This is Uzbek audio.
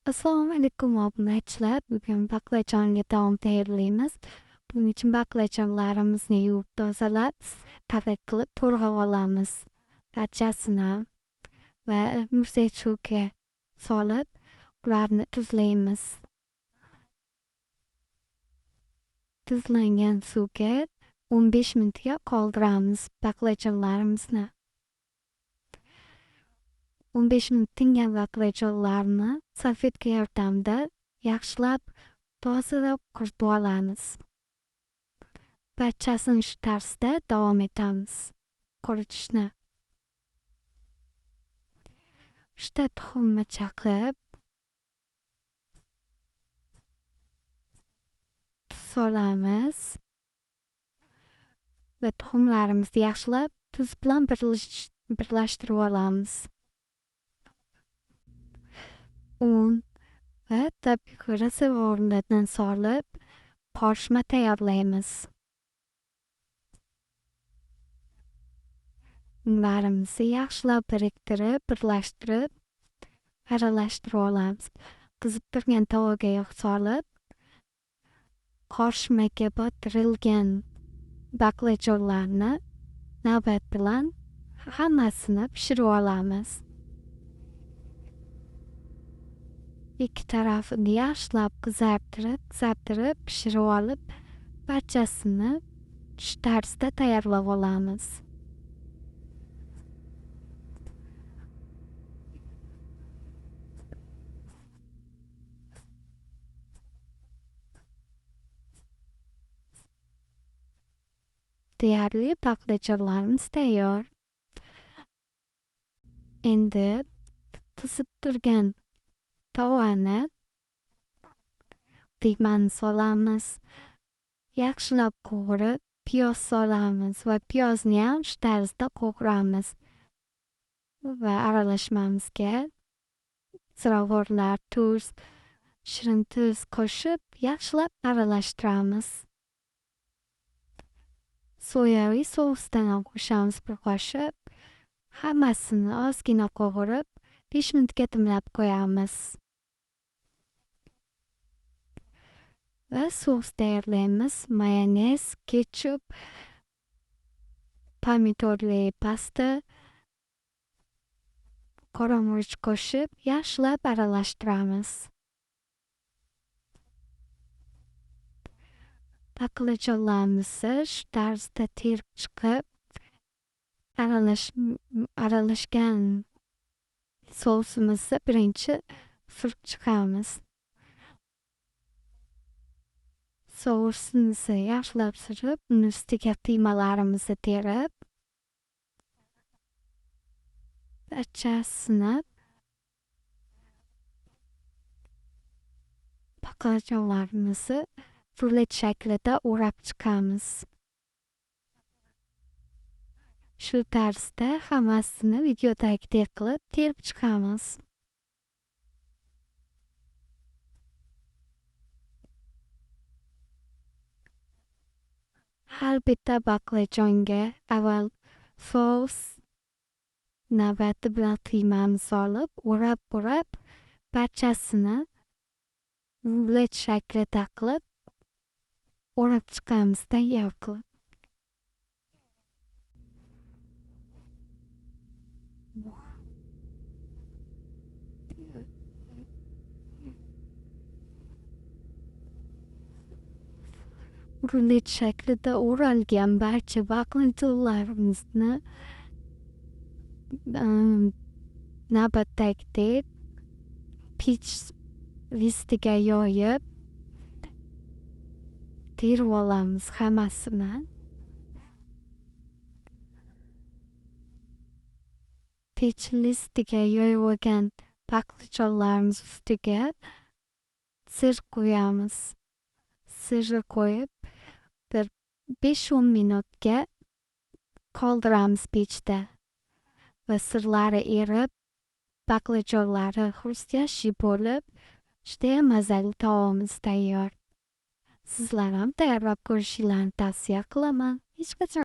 Assalomu alaykum obunachilar. Bugun baqlajonli taom tayyorlaymiz. Buning uchun baqlajonlarimizni yuvib tozalab, tavak qilib to'g'rab olamiz. Barchasini va muzey suvga solib, ularni tuzlaymiz. Tuzlangan suvga 15 minutga qoldiramiz baqlajonlarimizni. 15 minut tingan baqlajonlarni salfetka yordamida yaxshilab tozalab quritib olamiz. Barchasini shu tarzda davom etamiz quritishni. Uchta tuxumni chaqib, tuz solamiz va tuxumlarimizni yaxshilab tuz bilan birlashtirib olamiz. Un va tabga ko'ra ziravorlardan solib, qorishma tayyorlaymiz. Unlarimizni yaxshilab birlashtirib, aralashtirib olamiz. Qizib turgan tovaga yog' solib, qorishmaga botirilgan baqlajonlarni navbat bilan hammasini pishirib olamiz. Ikki tarafini yaxshilab qizartirib pishirib olib, barchasini shu tarzda tayyorlab olamiz. Deyarli baqlajonlarimiz tayyor. Endi qizib turgan tovani piymani solamiz. Yaxshilab qovurib, piyoz solamiz va piyozni ham shu tarzda qovuramiz. Va aralashmamizga ziravorlar, tuz, shirin tuz qo'shib, yaxshilab aralashtiramiz. Soyaviy sousdan ham qo'shamiz bir qoshiq. Hammasini ozgina qovurib, 5 minutga dimlab qo'yamiz. Va sos tayyorlaymiz. Mayonez, ketchup, pomidorli pasta, qora murch qo'shib, yaxshilab aralashtiramiz. Baqlajonlarimizni shu tarzda terib chiqib, aralashgan sosimizni birinchi surib chiqamiz. Sosimizni yaxshilab surib, uni ustiga piymalarimizni terib, barchasini baqlajonlarimizni rulet shaklida o'rab chiqamiz. Shu tarzda hammasini videodagidek qilib terib chiqamiz. Har bitta baqlajonga avval sos navbati bilan qiymamizni solib, o'rab barchasini rulet shaklida qilib o'rab chiqamiz tayyor qilib. Rulet shaklida o'ralgan barcha baqlajonlarimizni navbatdagidek pech listiga yoyib terib olamiz hammasini. Pech listiga yoyib olgan baqlajonlarimiz ustiga sir qo'yamiz. Sirni qo'yib, bir 5-10 minutga qoldiramiz pechda. Va sirlari erib, baqlajonlari xrustyashi bo'lib, judayam mazali taomimiz tayyor. Sizlar ham tayyorlab ko'rishingizni tavsiya qilaman. Hech qachon